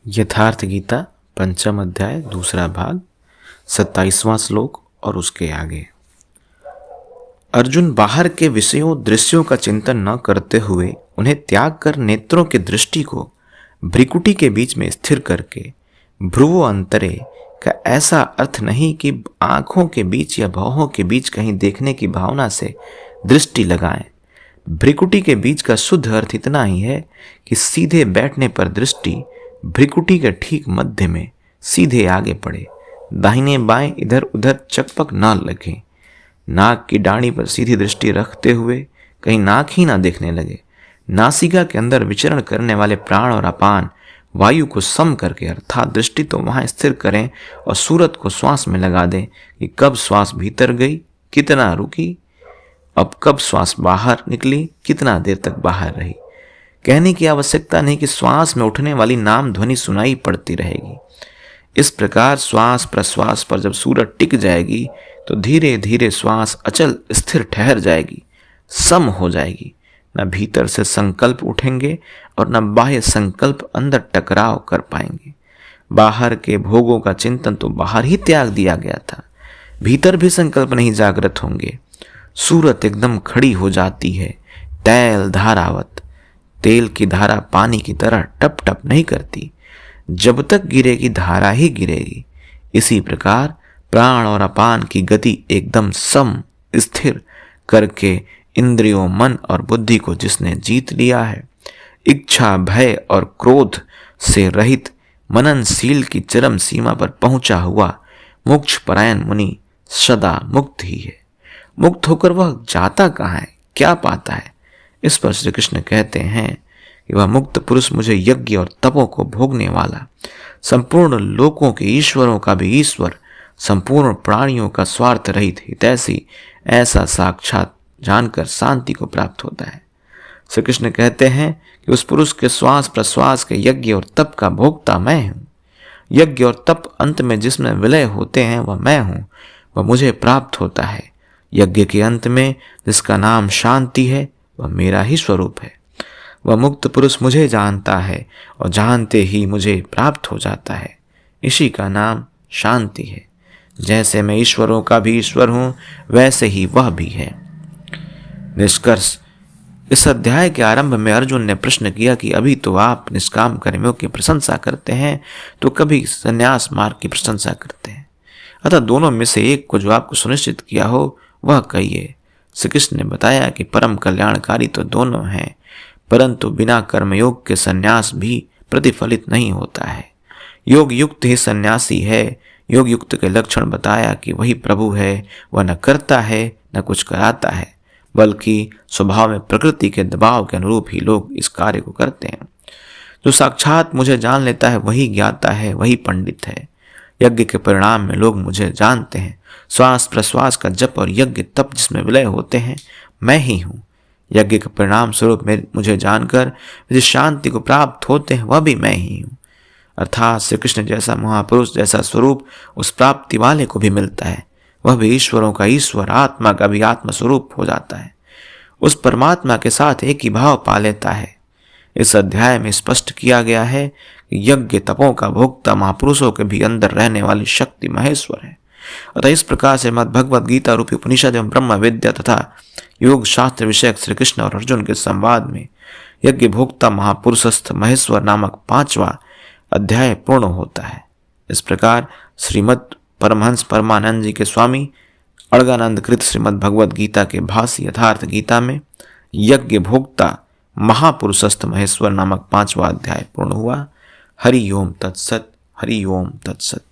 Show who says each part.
Speaker 1: यथार्थ गीता पंचम अध्याय दूसरा भाग 27वां श्लोक और उसके आगे। अर्जुन बाहर के विषयों दृश्यों का चिंतन न करते हुए उन्हें त्याग कर नेत्रों की दृष्टि को भ्रिकुटी के बीच में स्थिर करके भ्रुवो अंतरे का ऐसा अर्थ नहीं कि आंखों के बीच या भौहों के बीच कहीं देखने की भावना से दृष्टि लगाएं। भ्रिकुटी के बीच का शुद्ध अर्थ इतना ही है कि सीधे बैठने पर दृष्टि भ्रिकुटी के ठीक मध्य में सीधे आगे पड़े, दाहिने बाएं इधर उधर चकपक न लगे। नाक की डाणी पर सीधी दृष्टि रखते हुए कहीं नाक ही ना देखने लगे। नासिका के अंदर विचरण करने वाले प्राण और अपान वायु को सम करके अर्थात दृष्टि तो वहां स्थिर करें और सूरत को श्वास में लगा दें कि कब श्वास भीतर गई, कितना रुकी, अब कब श्वास बाहर निकली, कितना देर तक बाहर रही। कहने की आवश्यकता नहीं कि श्वास में उठने वाली नाम ध्वनि सुनाई पड़ती रहेगी। इस प्रकार श्वास प्रश्वास पर जब सूरत टिक जाएगी तो धीरे धीरे श्वास अचल स्थिर ठहर जाएगी, सम हो जाएगी। न भीतर से संकल्प उठेंगे और न बाह्य संकल्प अंदर टकराव कर पाएंगे। बाहर के भोगों का चिंतन तो बाहर ही त्याग दिया गया था, भीतर भी संकल्प नहीं जागृत होंगे। सूरत एकदम खड़ी हो जाती है, तैल धारावत। तेल की धारा पानी की तरह टप टप नहीं करती, जब तक गिरेगी धारा ही गिरेगी। इसी प्रकार प्राण और अपान की गति एकदम सम स्थिर करके इंद्रियों मन और बुद्धि को जिसने जीत लिया है, इच्छा भय और क्रोध से रहित मननशील की चरम सीमा पर पहुंचा हुआ मोक्ष परायण मुनि सदा मुक्त ही है। मुक्त होकर वह जाता कहाँ है, क्या पाता है? इस पर श्री कृष्ण कहते हैं कि वह मुक्त पुरुष मुझे यज्ञ और तपों को भोगने वाला, संपूर्ण लोकों के ईश्वरों का भी ईश्वर, संपूर्ण प्राणियों का स्वार्थ रहित हितैषी ऐसा साक्षात जानकर शांति को प्राप्त होता है। श्री कृष्ण कहते हैं कि उस पुरुष के श्वास प्रश्वास के यज्ञ और तप का भोक्ता मैं हूँ। यज्ञ और तप अंत में जिसमें विलय होते हैं वह मैं हूँ, वह मुझे प्राप्त होता है। यज्ञ के अंत में जिसका नाम शांति है वह मेरा ही स्वरूप है। वह मुक्त पुरुष मुझे जानता है और जानते ही मुझे प्राप्त हो जाता है। इसी का नाम शांति है। जैसे मैं ईश्वरों का भी ईश्वर हूं वैसे ही वह भी है। निष्कर्ष, इस अध्याय के आरंभ में अर्जुन ने प्रश्न किया कि अभी तो आप निष्काम कर्मियों की प्रशंसा करते हैं तो कभी संन्यास मार्ग की प्रशंसा करते हैं, अतः दोनों में से एक को जो आपको सुनिश्चित किया हो वह कहिए। श्री कृष्ण ने बताया कि परम कल्याणकारी तो दोनों हैं, परंतु बिना कर्मयोग के संन्यास भी प्रतिफलित नहीं होता है। योग युक्त ही सन्यासी है। योग युक्त के लक्षण बताया कि वही प्रभु है, वह न करता है न कुछ कराता है, बल्कि स्वभाव में प्रकृति के दबाव के अनुरूप ही लोग इस कार्य को करते हैं। जो साक्षात मुझे जान लेता है वही ज्ञाता है, वही पंडित है। यज्ञ के परिणाम में लोग मुझे जानते हैं। श्वास प्रश्वास का जप और यज्ञ तप जिसमें विलय होते हैं मैं ही हूँ। यज्ञ के परिणाम स्वरूप मुझे जानकर जिस शांति को प्राप्त होते हैं वह भी मैं ही हूँ। अर्थात श्री कृष्ण जैसा महापुरुष जैसा स्वरूप उस प्राप्ति वाले को भी मिलता है। वह भी ईश्वरों का ईश्वर, आत्मा का भी आत्म स्वरूप हो जाता है। उस परमात्मा के साथ एक ही भाव पा लेता है। इस अध्याय में स्पष्ट किया गया है कि यज्ञ तपों का भोक्ता महापुरुषों के भी अंदर रहने वाली शक्ति महेश्वर है। अतः इस प्रकार से मद भगवद गीता रूपी उपनिषद एवं ब्रह्म विद्या तथा योग शास्त्र विषयक श्री कृष्ण और अर्जुन के संवाद में यज्ञ भोक्ता महापुरुषस्थ महेश्वर नामक 5वां अध्याय पूर्ण होता है। इस प्रकार श्रीमद परमहंस परमानंद जी के स्वामी अड़गानंद कृत श्रीमद भगवद गीता के भाष्य यथार्थ गीता में यज्ञ भोक्ता महापुरुषस्थ महेश्वर नामक 5वां अध्याय पूर्ण हुआ। हरि ओम तत्सत, हरि ओम तत्सत।